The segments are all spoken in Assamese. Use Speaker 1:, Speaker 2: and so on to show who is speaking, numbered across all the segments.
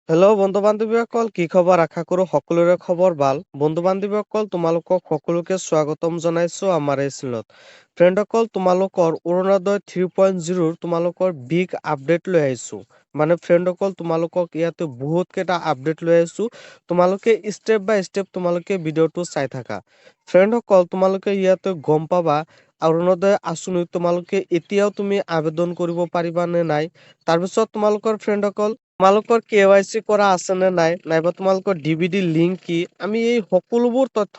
Speaker 1: হেল্ল' বন্ধু বান্ধৱীসকল, কি খবৰ? আশা কৰো সকলোৰে খবৰ ভাল। বন্ধু বান্ধৱীসকল, তোমালোকক সকলোকে স্বাগতম জনাইছো আমাৰ এই চেনেলত। ফ্ৰেণ্ডসকল, তোমালোকৰ অৰুণোদয় 3.0 তোমালোকৰ বিগ আপডেট লৈ আহিছো। মানে ফ্ৰেণ্ডসকল, তোমালোকক ইয়াতে বহুত কেইটা আপডেট লৈ আহিছো। তোমালোকে ষ্টেপ বাই ষ্টেপ তোমালোকে ভিডিঅ'টো চাই থাকা। ফ্ৰেণ্ডসকল, তোমালোকে ইয়াতে গম পাবা অৰুণোদয় আঁচনি তোমালোকে এতিয়াও তুমি আবেদন কৰিব পাৰিবা নে নাই। তাৰপিছত তোমালোকৰ ফ্ৰেণ্ডসকল, তোমালোকৰ KYC কৰা আছে নে নাই, নাইবা তোমালোকৰ DVD লিংক কি, আমি এই সকলোবোৰ তথ্য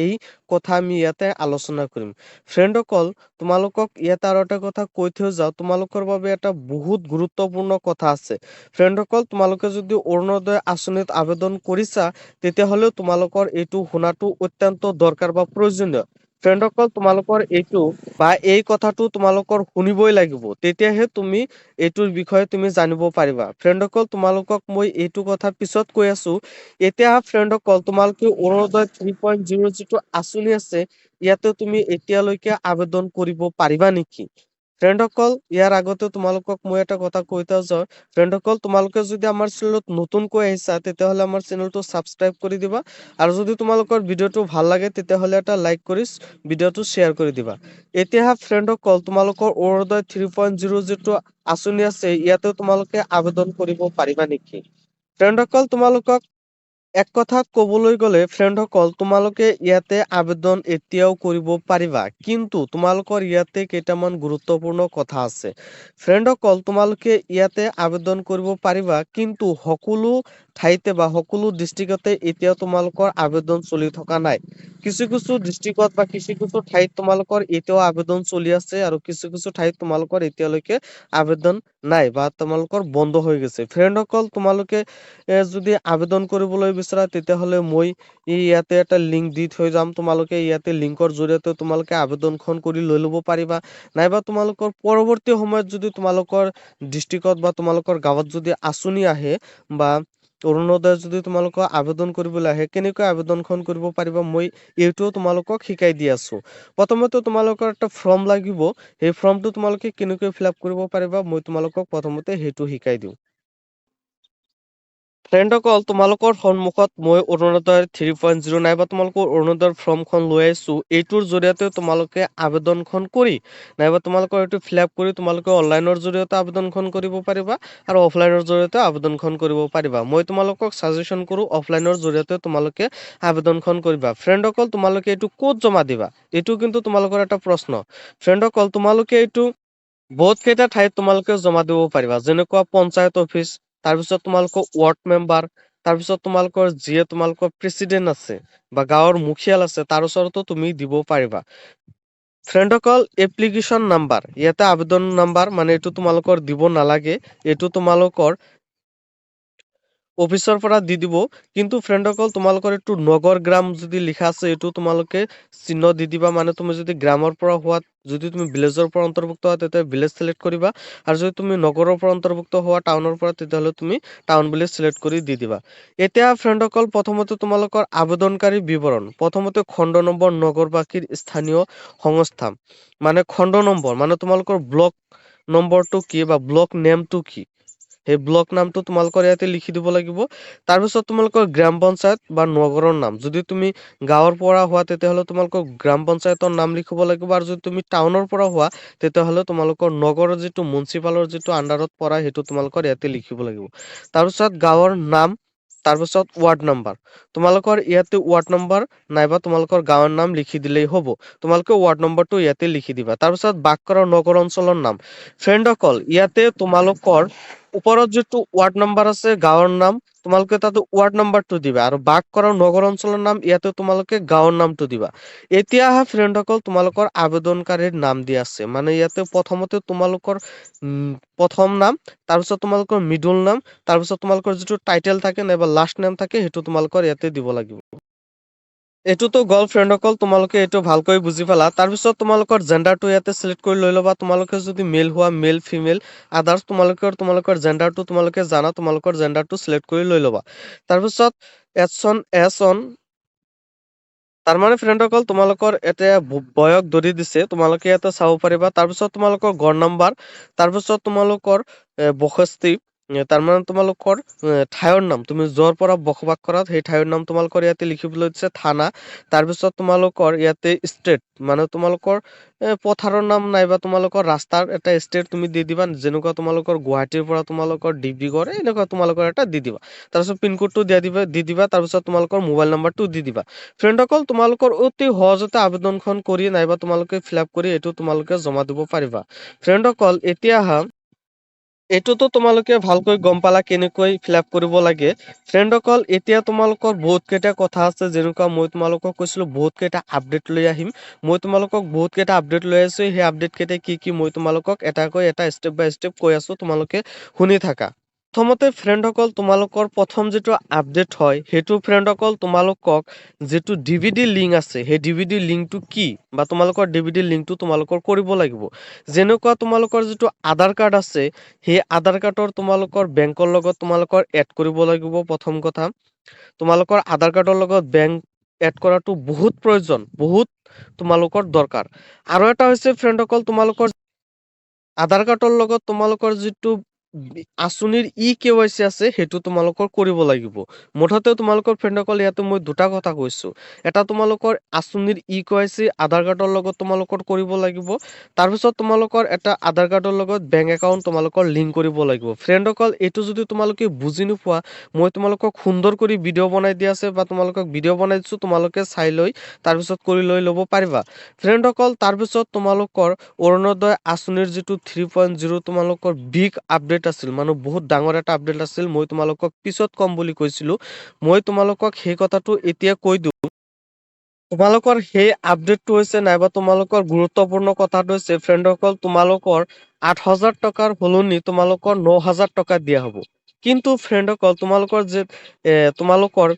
Speaker 1: এই কথা আমি ইয়াতে আলোচনা কৰিম। ফ্ৰেণ্ডসকল, তোমালোকক ইয়াতে আৰু এটা কথা কৈ থৈ যাওঁ, তোমালোকৰ বাবে এটা বহুত গুৰুত্বপূৰ্ণ কথা আছে। ফ্ৰেণ্ডসকল, তোমালোকে যদি অৰুণোদয় আঁচনিত আবেদন কৰিছা, তেতিয়াহ'লে তোমালোকৰ এইটো শুনাটো অত্যন্ত দৰকাৰ বা প্ৰয়োজনীয়। ফ্ৰেণ্ডসকল, তোমালোকৰ এইটো বা এই কথাটো তোমালোকৰ শুনিবই লাগিব, তেতিয়াহে তুমি এইটোৰ বিষয়ে তুমি জানিব পাৰিবা। ফ্ৰেণ্ডসকল, তোমালোকক মই এইটো কথা পিছত কৈ আছো। এতিয়া ফ্ৰেণ্ডসকল, তোমালোকে অৰুণোদয় 3.0 যিটো আঁচনি আছে, ইয়াতে তুমি এতিয়ালৈকে আবেদন কৰিব পাৰিবা নেকি? ফ্ৰেণ্ডসকল, ইয়াৰ আগতে তোমালোকক মই এটা কথা কৈ যাওঁ। ফ্ৰেণ্ডসকল, তোমালোকে যদি আমাৰ চেনেলত নতুনকৈ আহিছা, তেতিয়াহ'লে আমাৰ চেনেলটো ছাবস্ক্ৰাইব কৰি দিবা। আৰু যদি তোমালোকৰ ভিডিঅ'টো ভাল লাগে, তেতিয়াহ'লে এটা লাইক কৰি ভিডিঅ'টো শ্বেয়াৰ কৰি দিবা। এতিয়া ফ্ৰেণ্ডসকল, তোমালোকৰ অৰুণোদয় 3.0 যিটো আঁচনি আছে, ইয়াতে তোমালোকে আবেদন কৰিব পাৰিবা নেকি? ফ্ৰেণ্ডসকল, তোমালোকক এক কথাত ক'বলৈ গ'লে ফ্ৰেণ্ডসকল, তোমালোকে ইয়াতে আবেদন এতিয়াও কৰিব পাৰিবা, কিন্তু তোমালোকৰ ইয়াতে কেইটামান গুৰুত্বপূৰ্ণ কথা আছে। ফ্ৰেণ্ডসকল, তোমালোকে ইয়াতে আবেদন কৰিব পাৰিবা, কিন্তু সকলো ঠাইতে বা সকলো ডিষ্ট্ৰিক্টতে এতিয়া তোমালোকৰ আবেদন চলি থকা নাই। কিছু কিছু ডিষ্ট্ৰিক্টত বা কিছু কিছু ঠাইত তোমালোকৰ এতিয়াও আবেদন চলি আছে, আৰু কিছু কিছু ঠাইত তোমালোকৰ এতিয়ালৈকে আবেদন নাই বা তোমালোকৰ বন্ধ হৈ গৈছে। ফ্ৰেণ্ডসকল, তোমালোকে যদি আবেদন কৰিবলৈ বিচৰা, তেতিয়াহ'লে মই ইয়াতে এটা লিংক দি থৈ যাম। তোমালোকে ইয়াতে লিংকৰ জৰিয়তে তোমালোকে আবেদনখন কৰি লৈ ল'ব পাৰিবা। নাইবা তোমালোকৰ পৰৱৰ্তী সময়ত যদি তোমালোকৰ ডিষ্ট্ৰিক্টত বা তোমালোকৰ গাঁৱত যদি আঁচনি আহে বা অৰুণোদয় যদি তোমালোকৰ আবেদন কৰিবলৈ আহে, কেনেকৈ আবেদনখন কৰিব পাৰিবা, মই এইটোও তোমালোকক শিকাই দি আছো। প্ৰথমতে তোমালোকৰ এটা ফৰ্ম লাগিব। সেই ফৰ্মটো তোমালোকে কেনেকৈ ফিল আপ কৰিব পাৰিবা, মই তোমালোকক প্ৰথমতে সেইটো শিকাই দিওঁ। ফ্ৰেণ্ডসকল, তোমালোকৰ সন্মুখত মই অৰুণোদয় 3.0 নাইবা তোমালোকৰ অৰুণোদয়ৰ ফৰ্মখন লৈ আহিছো। এইটোৰ জৰিয়তে তোমালোকে আবেদনখন কৰি নাইবা তোমালোকৰ এইটো ফিল আপ কৰি তোমালোকে অনলাইনৰ জৰিয়তে আবেদনখন কৰিব পাৰিবা, আৰু অফলাইনৰ জৰিয়তে আবেদনখন কৰিব পাৰিবা। মই তোমালোকক ছাজেশ্যন কৰো অফলাইনৰ জৰিয়তে তোমালোকে আবেদনখন কৰিবা। ফ্ৰেণ্ডসকল, তোমালোকে এইটো ক'ত জমা দিবা, এইটো কিন্তু তোমালোকৰ এটা প্ৰশ্ন। ফ্ৰেণ্ডসকল, তোমালোকে এইটো বহুত কেইটা ঠাইত তোমালোকে জমা দিব পাৰিবা, যেনেকুৱা পঞ্চায়ত অফিচ, তাৰপিছত তোমালোকৰ ৱাৰ্ড মেম্বাৰ, তাৰপিছত তোমালোকৰ যিয়ে তোমালোকৰ প্ৰেচিডেন্ট আছে বা গাঁৱৰ মুখিয়াল আছে, তাৰ ওচৰতো তুমি দিব পাৰিবা। ফ্ৰেণ্ডসকল, এপ্লিকেশ্যন নাম্বাৰ, ইয়াতে আবেদন নাম্বাৰ মানে এইটো তোমালোকৰ দিব নালাগে, এইটো তোমালোকৰ অফিচৰ পৰা দি দিব। কিন্তু ফ্ৰেণ্ডসকল, তোমালোকৰ এইটো নগৰ গ্ৰাম যদি লিখা আছে, এইটো তোমালোকে চিহ্ন দি দিবা। মানে তুমি যদি গ্ৰামৰ পৰা হোৱাত, যদি তুমি ভিলেজৰ পৰা অন্তৰ্ভুক্ত হোৱা, তেতিয়া ভিলেজ চিলেক্ট কৰিবা, আৰু যদি তুমি নগৰৰ পৰা অন্তৰ্ভুক্ত হোৱা, টাউনৰ পৰা, তেতিয়াহ'লে তুমি টাউন বুলি চিলেক্ট কৰি দি দিবা। এতিয়া ফ্ৰেণ্ডসকল, প্ৰথমতে তোমালোকৰ আবেদনকাৰী বিৱৰণ, প্ৰথমতে খণ্ড নম্বৰ, নগৰবাসীৰ স্থানীয় সংস্থা, মানে খণ্ড নম্বৰ, মানে তোমালোকৰ ব্লক নম্বৰটো কি বা ব্লক নেমটো কি, সেই ব্লক নামটো তোমালোকৰ ইয়াতে লিখি দিব লাগিব। তাৰপিছত তোমালোকৰ গ্ৰাম পঞ্চায়ত বা নগৰৰ নাম, যদি তুমি গাঁৱৰ পৰা হোৱা, তেতিয়াহ'লে তোমালোকৰ গ্ৰাম পঞ্চায়তৰ নাম লিখিব লাগিব, আৰু যদি তুমি টাউনৰ পৰা হোৱা, তেতিয়াহ'লে তোমালোকৰ নগৰৰ যিটো মুনিচিপালৰ যিটো আণ্ডাৰত পৰা, সেইটো তোমালোকৰ ইয়াতে লিখিব লাগিব। তাৰপিছত গাঁৱৰ নাম, তাৰপিছত ৱাৰ্ড নাম্বাৰ, তোমালোকৰ ইয়াতে ৱাৰ্ড নাম্বাৰ নাইবা তোমালোকৰ গাঁৱৰ নাম লিখি দিলেই হ'ব। তোমালোকে ৱাৰ্ড নম্বৰটো ইয়াতে লিখি দিবা। তাৰপিছত বাস কৰা নগৰ অঞ্চলৰ নাম। ফ্ৰেণ্ডসকল, ইয়াতে তোমালোকৰ ওপৰত যিটো ৱাৰ্ড নম্বৰ আছে, গাঁৱৰ নাম, তোমালোকে তাতে ৱাৰ্ড নম্বৰটো দিবা, আৰু বাস কৰা নগৰ অঞ্চলৰ নাম, ইয়াতে তোমালোকে গাঁৱৰ নামটো দিবা। এতিয়া ফ্ৰেণ্ডসকল, তোমালোকৰ আবেদনকাৰীৰ নাম দিয়া আছে, মানে ইয়াতে প্ৰথমতে তোমালোকৰ প্ৰথম নাম, তাৰপিছত তোমালোকৰ মিডল নাম, তাৰপিছত তোমালোকৰ যিটো টাইটেল থাকে নাইবা লাষ্ট নেম থাকে, সেইটো তোমালোকৰ ইয়াতে দিব লাগিব। এইটোতো গ'ল ফ্ৰেণ্ডসকল, তোমালোকে এইটো ভালকৈ বুজি পালা। তাৰপিছত তোমালোকৰ জেণ্ডাৰটো ইয়াতে চিলেক্ট কৰি লৈ ল'বা। তোমালোকে যদি মেল হোৱা, মেল ফিমেল আদাৰ্ছ, তোমালোকৰ জেণ্ডাৰটো তোমালোকে জানা, তোমালোকৰ জেণ্ডাৰটো চিলেক্ট কৰি লৈ ল'বা। তাৰপিছত এছ অন তাৰমানে ফ্ৰেণ্ডসকল, তোমালোকৰ এতিয়া বয়স ধৰি দিছে, তোমালোকে ইয়াতে চাব পাৰিবা। তাৰপিছত তোমালোকৰ গড় নাম্বাৰ, তাৰপিছত তোমালোকৰ বসতি, তাৰ মানে তোমালোকৰ ঠাইৰ নাম তুমি য'ৰ পৰা বসবাস কৰা সেই ঠাইৰ নাম তোমালোকৰ ইয়াতে লিখিবলৈ দিছে থানা। তাৰপিছত তোমালোকৰ ইয়াতে ষ্টেট মানে তোমালোকৰ পথাৰৰ নাম নাইবা তোমালোকৰ ৰাস্তাৰ এটা ষ্টেট তুমি দি দিবা, যেনেকুৱা তোমালোকৰ গুৱাহাটীৰ পৰা তোমালোকৰ ডিব্ৰুগড় এনেকুৱা তোমালোকৰ এটা দি দিবা। তাৰপিছত পিনক'ডটো দি দিবা তাৰপিছত তোমালোকৰ মোবাইল নাম্বাৰটো দি দিবা। ফ্ৰেণ্ডসকল তোমালোকৰ অতি সহজতে আবেদনখন কৰি নাইবা তোমালোকে ফিল আপ কৰি এইটো তোমালোকে জমা দিব পাৰিবা। ফ্ৰেণ্ডসকল এতিয়া আহা, এইটোতো তোমালোকে ভালকৈ গম পালা কেনেকৈ ফিল আপ কৰিব লাগে। ফ্ৰেণ্ডসকল এতিয়া তোমালোকৰ বহুত কেইটা কথা আছে, যেনেকুৱা মই তোমালোকক কৈছিলো বহুত কেইটা আপডেট লৈ আহিম। মই তোমালোকক বহুত কেইটা আপডেট লৈ আছো, সেই আপডেট কেইটা কি মই তোমালোকক এটা ষ্টেপ বাই ষ্টেপ কৈ আছো, তোমালোকে শুনি থাকা। প্ৰথমতে ফ্ৰেণ্ডসকল তোমালোকৰ প্ৰথম যিটো আপডেট হয় সেইটো ফ্ৰেণ্ডসকল তোমালোকক যিটো ডিভিডি লিংক আছে সেই ডিভিডি লিংকটো কি বা তোমালোকৰ ডিভিডি লিংকটো তোমালোকৰ কৰিব লাগিব। যেনেকুৱা তোমালোকৰ যিটো আধাৰ কাৰ্ড আছে সেই আধাৰ কাৰ্ডৰ তোমালোকৰ বেংকৰ লগত তোমালোকৰ এড কৰিব লাগিব। প্ৰথম কথা তোমালোকৰ আধাৰ কাৰ্ডৰ লগত বেংক এড কৰাটো বহুত প্ৰয়োজন, বহুত তোমালোকৰ দৰকাৰ। আৰু এটা হৈছে ফ্ৰেণ্ডসকল তোমালোকৰ আধাৰ কাৰ্ডৰ লগত তোমালোকৰ যিটো আঁচনিৰ KYC আছে সেইটো তোমালোকৰ কৰিব লাগিব। মুঠতে তোমালোকৰ ফ্ৰেণ্ডসকল ইয়াতে মই দুটা কথা কৈছো, এটা তোমালোকৰ আঁচনিৰ KYC আধাৰ কাৰ্ডৰ লগত তোমালোকৰ কৰিব লাগিব, তাৰপিছত তোমালোকৰ এটা আধাৰ কাৰ্ডৰ লগত বেংক একাউণ্ট তোমালোকৰ লিংক কৰিব লাগিব। ফ্ৰেণ্ডসকল এইটো যদি তোমালোকে বুজি নোপোৱা মই তোমালোকক সুন্দৰ কৰি ভিডিঅ' বনাই দিয়া আছে বা তোমালোকক ভিডিঅ' বনাই দিছো, তোমালোকে চাই লৈ তাৰপিছত কৰি লৈ ল'ব পাৰিবা। ফ্ৰেণ্ডসকল তাৰপিছত তোমালোকৰ অৰুণোদয় আঁচনিৰ যিটো 3.0 তোমালোকৰ বিগ আপডেট আছিল, মানে বহুত ডাঙৰ এটা আপডেট আছিল, মই তোমালোকক পিছত কম বুলি কৈছিলো, মই তোমালোকক সেই কথাটো এতিয়া কৈ দিওঁ। তোমালোকৰ সেই আপডেটটো হৈছে নাইবা তোমালোকৰ গুৰুত্বপূৰ্ণ কথাটো হৈছে ফ্ৰেণ্ডসকল তোমালোকৰ 8,000 টকাৰ সলনি তোমালোকৰ 9,000 টকা দিয়া হ'ব। কিন্তু ফ্ৰেণ্ডসকল তোমালোকৰ যে তোমালোকৰ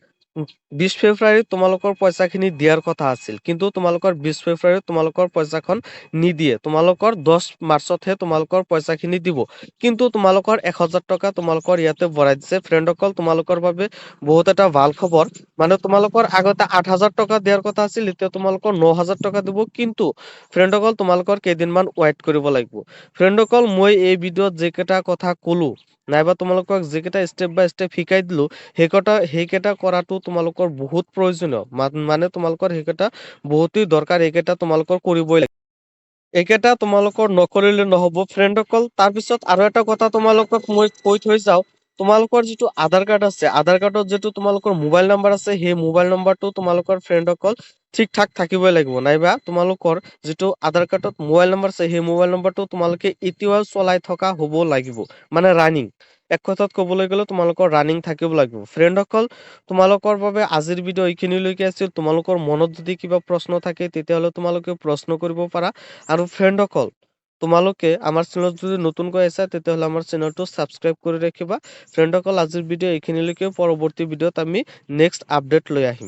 Speaker 1: 20 ফেব্ৰুৱাৰীত তোমালোকৰ পইচাখিনি দিয়াৰ কথা আছিল, কিন্তু তোমালোকৰ 20 ফেব্ৰুৱাৰীত তোমালোকৰ পইচাখন নিদিয়ে, তোমালোকৰ 10 মাৰ্চতহে তোমালোকৰ পইচাখিনি দিব। কিন্তু তোমালোকৰ 1,000 টকা তোমালোকৰ ইয়াতে ভৰাই দিছে। ফ্ৰেণ্ডসকল তোমালোকৰ বাবে বহুত এটা ভাল খবৰ, মানে তোমালোকৰ আগতে 8,000 টকা দিয়াৰ কথা আছিল, এতিয়া তোমালোকৰ 9,000 টকা দিব। কিন্তু ফ্ৰেণ্ডসকল তোমালোকৰ কেইদিনমান ৱেইট কৰিব লাগিব। ফ্ৰেণ্ডসকল মই এই ভিডিঅ'ত যেইকেইটা কথা ক'লো নাইবা তোমালোকক যেইকেইটা ষ্টেপ বাই ষ্টেপ শিকাই দিলো সেইকেইটা কৰাটো তোমালোকৰ বহুত প্ৰয়োজনীয়, মানে তোমালোকৰ সেইকেইটা বহুতেই দৰকাৰ, এইকেইটা তোমালোকৰ কৰিবই লাগিব। এইকেইটা তোমালোকৰ নকৰিলে নহ'ব। ফ্ৰেণ্ডসকল তাৰপিছত আৰু এটা কথা তোমালোকক মই কৈ থৈ যাওঁ, তোমালোকৰ যিটো আধাৰ কাৰ্ড আছে আধাৰ কাৰ্ডত যিটো তোমালোকৰ মোবাইল নাম্বাৰ আছে সেই মোবাইল নাম্বাৰটো তোমালোকৰ ফ্ৰেণ্ডসকল ঠিক ঠাক থাকিবই লাগিব, নাইবা তোমালোকৰ যিটো আধাৰ কাৰ্ডত মোবাইল নাম্বাৰ আছে সেই মোবাইল নাম্বাৰটো তোমালোকে এতিয়াও চলাই থকা হ'ব লাগিব, মানে ৰানিং। এক কথাত ক'বলৈ গ'লে তোমালোকৰ ৰানিং থাকিব লাগিব। ফ্ৰেণ্ডসকল তোমালোকৰ বাবে আজিৰ ভিডিঅ' এইখিনিলৈকে আছিল। তোমালোকৰ মনত যদি কিবা প্ৰশ্ন থাকে তেতিয়াহ'লে তোমালোকে প্ৰশ্ন কৰিব পাৰা। আৰু ফ্ৰেণ্ডসকল তোমালোকে আমাৰ চেনেলত যদি নতুনকৈ আছা তেতিয়াহ'লে আমাৰ চেনেলটো ছাবস্ক্ৰাইব কৰি ৰাখিবা। ফ্ৰেণ্ডসকল আজিৰ ভিডিঅ' এইখিনিলৈকে, পৰৱৰ্তী ভিডিঅ'ত আমি নেক্সট আপডেট লৈ আহিম।